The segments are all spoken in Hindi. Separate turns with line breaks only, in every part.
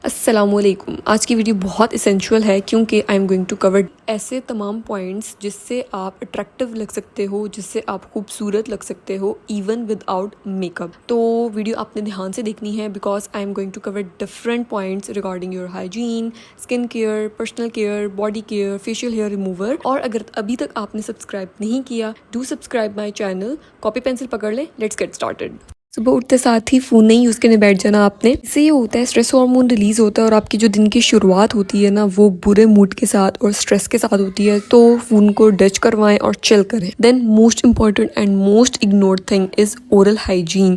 अस्सलामुअलैकुम। आज की वीडियो बहुत इसेंशियल है क्योंकि I am going to cover ऐसे तमाम पॉइंट्स जिससे आप अट्रैक्टिव लग सकते हो, जिससे आप खूबसूरत लग सकते हो इवन विदाउट मेकअप। तो वीडियो आपने ध्यान से देखनी है because I am going to cover different points regarding your hygiene, skin care, personal care, body care, facial hair remover. और अगर अभी तक आपने सब्सक्राइब नहीं किया, do subscribe my channel. Copy pencil पकड़ लें, लेट्स गेट स्टार्टेड। सुबह उठते साथ ही फ़ोन नहीं यूज़ करने बैठ जाना आपने। इससे ये होता है स्ट्रेस हार्मोन रिलीज़ होता है और आपकी जो दिन की शुरुआत होती है ना वो बुरे मूड के साथ और स्ट्रेस के साथ होती है। तो फ़ोन को डच करवाएं और चिल करें। Then most important and most ignored thing is oral hygiene.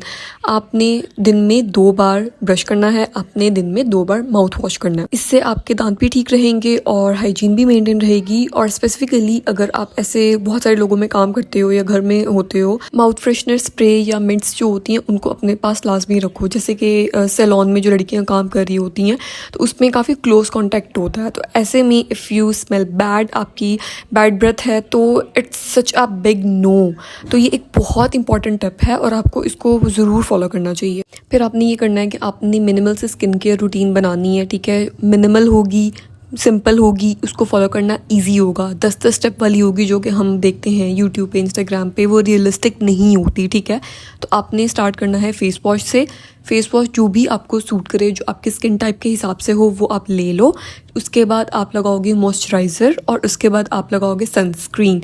आपने दिन में 2 बार ब्रश करना है, आपने दिन में 2 बार माउथ वॉश करना है। इससे आपके दांत भी ठीक रहेंगे और हाइजीन भी मेंटेन रहेगी। और स्पेसिफिकली अगर आप ऐसे बहुत सारे लोगों में काम करते हो या घर में होते हो, माउथ फ्रेशनर स्प्रे या मिंट्स जो होती हैं उनको अपने पास लाजमी रखो। जैसे कि सैलून में जो लड़कियां काम कर रही होती हैं तो उसमें काफ़ी क्लोज कांटेक्ट होता है। तो ऐसे में इफ़ यू स्मेल बैड, आपकी बैड ब्रेथ है, तो it's such a big no. तो ये एक बहुत इंपॉर्टेंट टिप है और आपको इसको ज़रूर फॉलो करना चाहिए। फिर आपने ये करना है कि आपने मिनिमल से स्किन केयर रूटीन बनानी है। ठीक है, मिनिमल होगी, सिंपल होगी, उसको फॉलो करना इजी होगा। 10-10 स्टेप वाली होगी जो कि हम देखते हैं यूट्यूब पे, इंस्टाग्राम पे, वो रियलिस्टिक नहीं होती। ठीक है, तो आपने स्टार्ट करना है फेस वॉश से। फेस वॉश जो भी आपको सूट करे, जो आपके स्किन टाइप के हिसाब से हो, वो आप ले लो। उसके बाद आप लगाओगे मॉइस्चराइज़र और उसके बाद आप लगाओगे सनस्क्रीन।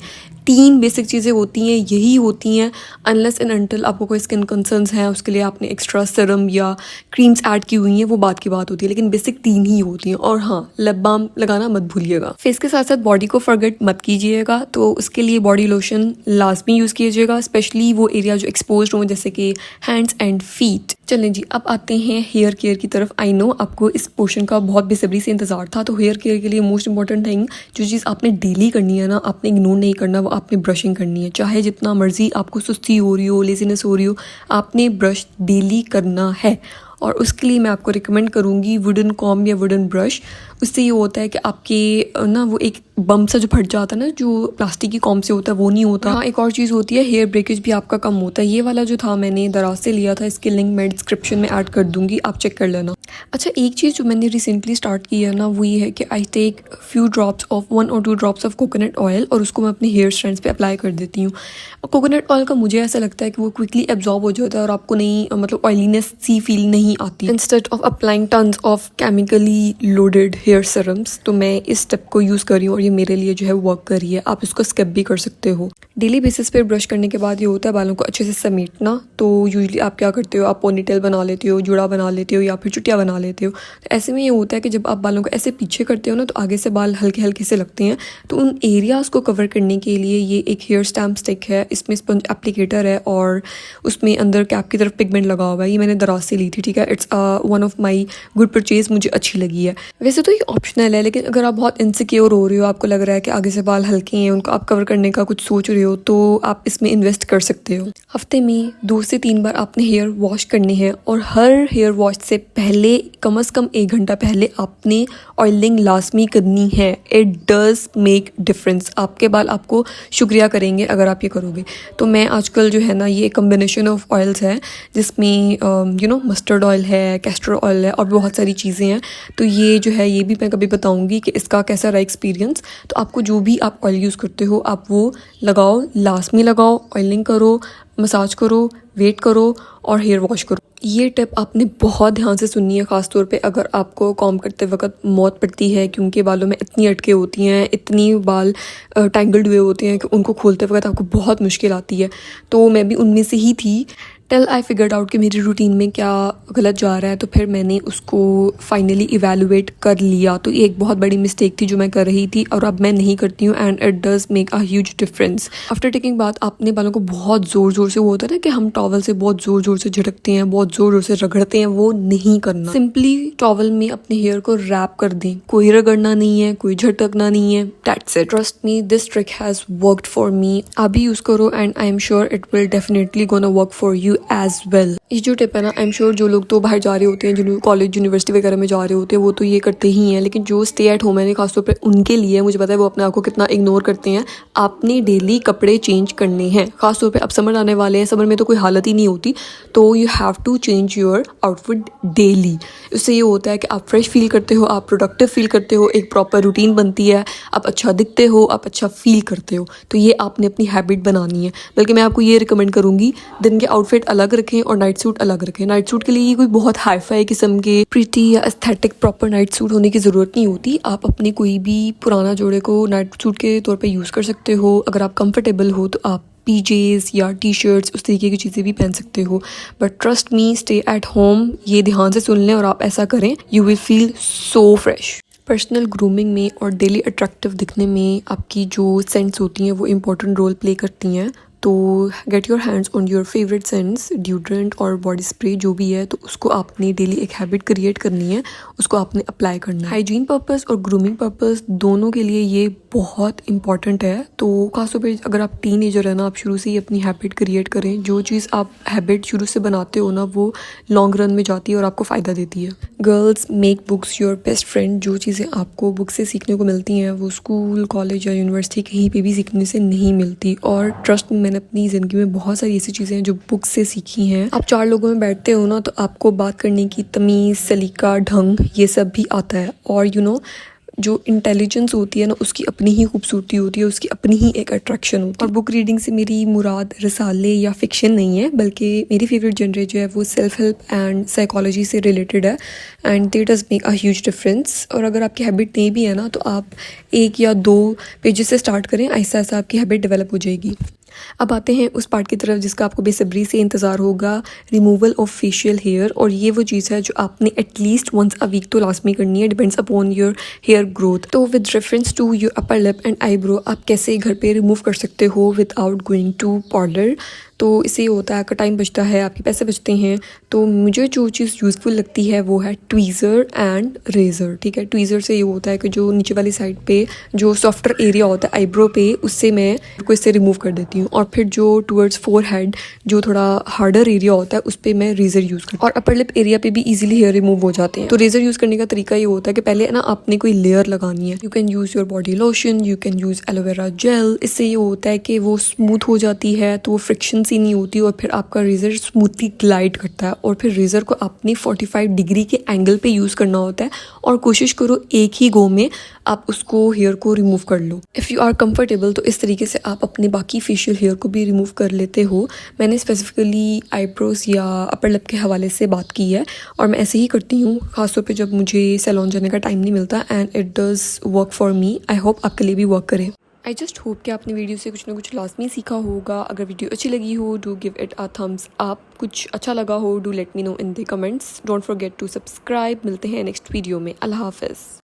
3 बेसिक चीज़ें होती हैं, यही होती हैं। अनलेस एंड अनटिल आपको कोई स्किन कंसर्न्स हैं, उसके लिए आपने एक्स्ट्रा सीरम या क्रीम्स ऐड की हुई हैं, वो बात की बात होती है, लेकिन बेसिक 3 ही होती हैं। और हाँ, लिप बाम लगाना मत भूलिएगा। फेस के साथ साथ बॉडी को फॉरगेट मत कीजिएगा, तो उसके लिए बॉडी लोशन लाजमी यूज़ कीजिएगा, स्पेशली वो एरिया जो एक्सपोज हों जैसे कि हैंड्स एंड फीट। चलें जी, अब आते हैं हेयर केयर की तरफ। आई नो आपको इस पोर्शन का बहुत बेसब्री से इंतजार था। तो हेयर केयर के लिए मोस्ट इंपॉर्टेंट थिंग, जो चीज़ आपने डेली करनी है ना, आपने इग्नोर नहीं करना, वो आपने ब्रशिंग करनी है। चाहे जितना मर्जी आपको सुस्ती हो रही हो, लेजीनेस हो रही हो, आपने ब्रश डेली करना है। और उसके लिए मैं आपको रिकमेंड करूँगी वुडन कॉम्ब या वुडन ब्रश। उससे ये होता है कि आपके ना वो एक बम सा जो फट जाता है ना, जो प्लास्टिक की कॉम्ब से होता है, वो नहीं होता। हाँ, एक और चीज़ होती है, हेयर ब्रेकेज भी आपका कम होता है। ये वाला जो था मैंने दराज से लिया था, इसकी लिंक मैं डिस्क्रिप्शन में ऐड कर दूँगी, आप चेक कर लेना। अच्छा, एक चीज़ जो मैंने रिसेंटली स्टार्ट की है ना, वो ये है कि I take few drops of 1 और 2 ड्रॉप्स ऑफ कोकोनट ऑयल और उसको मैं अपने हेयर स्ट्रैंड्स पे अप्लाई कर देती हूँ। और कोकोनट ऑयल का मुझे ऐसा लगता है कि वो क्विकली एब्जॉर्ब हो जाता है और आपको नहीं, मतलब ऑयलीनेस सी फील नहीं आती instead of applying tons of chemically loaded hair serums. तो मैं इस स्टेप को यूज़ कर रही हूँ और ये मेरे लिए जो है वर्क कर रही है। आप इसको स्किप भी कर सकते हो। डेली बेसिस पे ब्रश करने के बाद ये होता है बालों को अच्छे से समेटना। तो यूजुअली आप क्या करते हो, आप पोनीटेल बना लेते हो, जुड़ा बना लेते हो या फिर चुटिया बना लेते हो। तो ऐसे में ये होता है कि जब आप बालों को ऐसे पीछे करते हो ना, तो आगे से बाल हल्के हल्के से लगते हैं। तो उन एरियाज़ को कवर करने के लिए ये एक हेयर स्टैम्प स्टिक है, इसमें स्पंज एप्लीकेटर है और उसमें अंदर कैप की तरफ पिगमेंट लगा हुआ है। ये मैंने दराज से ली थी। ठीक है, it's one of my good purchase, मुझे अच्छी लगी है। वैसे तो ये ऑप्शनल है, लेकिन अगर आप बहुत इनसिक्योर हो रहे हो, आपको लग रहा है कि आगे से बाल हल्के हैं, उनको आप कवर करने का कुछ सोच रहे हो, तो आप इसमें इन्वेस्ट कर सकते हो। हफ्ते में 2 से 3 बार आपने हेयर वॉश करने हैं और हर हेयर वॉश से पहले कम से कम 1 घंटा पहले आपने ऑयलिंग लाजमी करनी है। It does make difference. आपके बाल आपको शुक्रिया करेंगे अगर आप ये करोगे। तो मैं आजकल जो है ना, ये कम्बिनेशन ऑफ ऑयल्स है जिसमें मस्टर्ड ऑयल है, कैस्टर ऑयल है और बहुत सारी चीज़ें हैं। तो ये जो है, ये भी मैं कभी बताऊंगी कि इसका कैसा रहा एक्सपीरियंस। तो आपको जो भी आप ऑयल यूज़ करते हो, आप वो लगाओ, लाजमी लगाओ, ऑयलिंग करो, मसाज करो, वेट करो और हेयर वॉश करो। ये टिप आपने बहुत ध्यान से सुननी है, ख़ासतौर पे अगर आपको कॉम्ब करते वक्त मौत पड़ती है, क्योंकि बालों में इतनी अटके होती हैं, इतनी बाल टैंगल्ड हुए होते हैं कि उनको खोलते वक्त आपको बहुत मुश्किल आती है। तो मैं भी उनमें से ही थी। टिल आई फिगर्ड आउट कि मेरी रूटीन में क्या गलत जा रहा है, तो फिर मैंने उसको फाइनली इवेलुएट कर लिया। तो ये एक बहुत बड़ी मिस्टेक थी जो मैं कर रही थी और अब मैं नहीं करती हूँ and it does make a huge difference. After taking बात, अपने बालों को बहुत ज़ोर ज़ोर से, वो होता है ना कि हम टॉवल से बहुत ज़ोर ज़ोर से झटकते हैं, बहुत ज़ोर ज़ोर से रगड़ते हैं, वो नहीं करना। सिंपली टॉवल में अपने हेयर को रैप कर दें, कोई रगड़ना नहीं है, कोई झटकना नहीं है। That's it. Trust me, this trick has worked for me. आप भी यूज़ करो and I am sure it will definitely gonna work for you you as well. ये जो टिप है ना, आई एम श्योर जो लोग तो बाहर जा रहे होते हैं, जिन कॉलेज यूनिवर्सिटी वगैरह में जा रहे होते हैं, वो तो ये करते ही हैं, लेकिन जो स्टे एट होम है खासतौर पर उनके लिए मुझे पता है वो अपने आप को कितना इग्नोर करते हैं। आपने डेली कपड़े चेंज करने हैं, खासतौर पे अब समर आने वाले हैं, समर में तो कोई हालत ही नहीं होती, तो you have to change your outfit daily. उससे ये होता है कि आप फ्रेश फील करते हो, आप प्रोडक्टिव फील करते हो, एक प्रॉपर रूटीन बनती है, आप अच्छा दिखते हो, आप अच्छा फील करते हो। तो ये आपने अपनी हैबिट बनानी है। बल्कि मैं आपको ये रिकमेंड करूँगी, दिन के आउटफिट अलग रखें और नाइट सूट अलग रखें। नाइट सूट के लिए ये कोई बहुत हाई फाई किस्म के प्रिटी या एस्थेटिक प्रॉपर नाइट सूट होने की ज़रूरत नहीं होती। आप अपने कोई भी पुराना जोड़े को नाइट सूट के तौर पे यूज़ कर सकते हो। अगर आप कंफर्टेबल हो तो आप पीजेस या टी शर्ट्स उस तरीके की चीज़ें भी पहन सकते हो। But trust me, stay at home, ये ध्यान से सुन लें और आप ऐसा करें, you will feel so fresh. Personal grooming में और डेली अट्रैक्टिव दिखने में आपकी जो सेंट्स होती हैं वो इम्पोर्टेंट रोल प्ले करती हैं। तो get your hands on your favourite scents, deodorant और बॉडी स्प्रे जो भी है, तो उसको आपने डेली एक हैबिट क्रिएट करनी है, उसको आपने अप्लाई करना है। हाइजीन पर्पस और ग्रूमिंग पर्पस दोनों के लिए ये बहुत इंपॉर्टेंट है। तो खासतौर पर अगर आप टीनेजर है ना, आप शुरू से ही अपनी हैबिट क्रिएट करें। जो चीज़ आप हैबिट शुरू से बनाते हो ना, वो लॉन्ग रन में जाती है और आपको फ़ायदा देती है। Girls, make books your best friend. जो चीज़ें आपको बुक से सीखने को मिलती हैं वो स्कूल, कॉलेज या यूनिवर्सिटी कहीं पे भी सीखने से नहीं मिलती। और ट्रस्ट में, मैंने अपनी ज़िंदगी में बहुत सारी ऐसी चीज़ें हैं जो बुक से सीखी हैं। आप 4 लोगों में बैठते हो ना, तो आपको बात करने की तमीज़, सलीका, ढंग, ये सब भी आता है। और यू नो, जो इंटेलिजेंस होती है ना, उसकी अपनी ही खूबसूरती होती है, उसकी अपनी ही एक अट्रैक्शन होती है। और बुक रीडिंग से मेरी मुराद रसाले या फिक्शन नहीं है, बल्कि मेरी फेवरेट जनरे जो है वो सेल्फ हेल्प एंड साइकोलॉजी से रिलेटेड है, and they does make a huge difference. और अगर आपकी हैबिट नहीं भी है ना, तो आप 1 या 2 पेजेस से स्टार्ट करें, ऐसा ऐसा आपकी हैबिट डेवलप हो जाएगी। अब आते हैं उस पार्ट की तरफ जिसका आपको बेसब्री से इंतज़ार होगा, रिमूवल ऑफ फेशियल हेयर। और ये वो चीज़ है जो आपने एटलीस्ट वंस अ वीक तो लाजमी करनी है, depends upon your hair growth. तो with reference to your upper lip and eyebrow, आप कैसे घर पे रिमूव कर सकते हो विदाउट गोइंग टू पार्लर। तो इससे ये होता है आपका टाइम बचता है, आपके पैसे बचते हैं। तो मुझे जो चीज़ यूज़फुल लगती है वो है ट्वीज़र एंड रेज़र। ठीक है, ट्वीज़र से ये होता है कि जो नीचे वाली साइड पे जो सॉफ्टर एरिया होता है आईब्रो पे, उससे मैं उसको इससे रिमूव कर देती हूँ। और फिर जो टुवर्ड्स फोरहेड जो थोड़ा हार्डर एरिया होता है, उस पर मैं रेज़र यूज़ करती हूँ। और अपर लिप एरिया पे भी ईजिली हेयर रिमूव हो जाते हैं। तो रेज़र यूज़ करने का तरीका ये होता है कि पहले ना आपने कोई लेयर लगानी है। You can use your body lotion, you can use aloe vera gel. इससे ये होता है कि वो स्मूथ हो जाती है, तो वो फ्रिक्शन सी नहीं होती, और फिर आपका रेज़र स्मूथली ग्लाइड करता है। और फिर रेज़र को अपनी 45 डिग्री के एंगल पे यूज़ करना होता है, और कोशिश करो एक ही गो में आप उसको हेयर को रिमूव कर लो। इफ़ यू आर कंफर्टेबल तो इस तरीके से आप अपने बाकी फेशियल हेयर को भी रिमूव कर लेते हो। मैंने स्पेसिफिकली आईब्रोज या अपर लिप के हवाले से बात की है, और मैं ऐसे ही करती हूँ खासतौर पे जब मुझे सैलून जाने का टाइम नहीं मिलता, and it does work for me. I hope आपके लिए भी वर्क करे। आई जस्ट होप कि आपने वीडियो से कुछ ना कुछ लाजमी सीखा होगा। अगर वीडियो अच्छी लगी हो, do give it a thumbs up. कुछ अच्छा लगा हो, do let me know in the comments. Don't forget to subscribe. मिलते हैं नेक्स्ट वीडियो में। अल्लाह हाफ़िज़।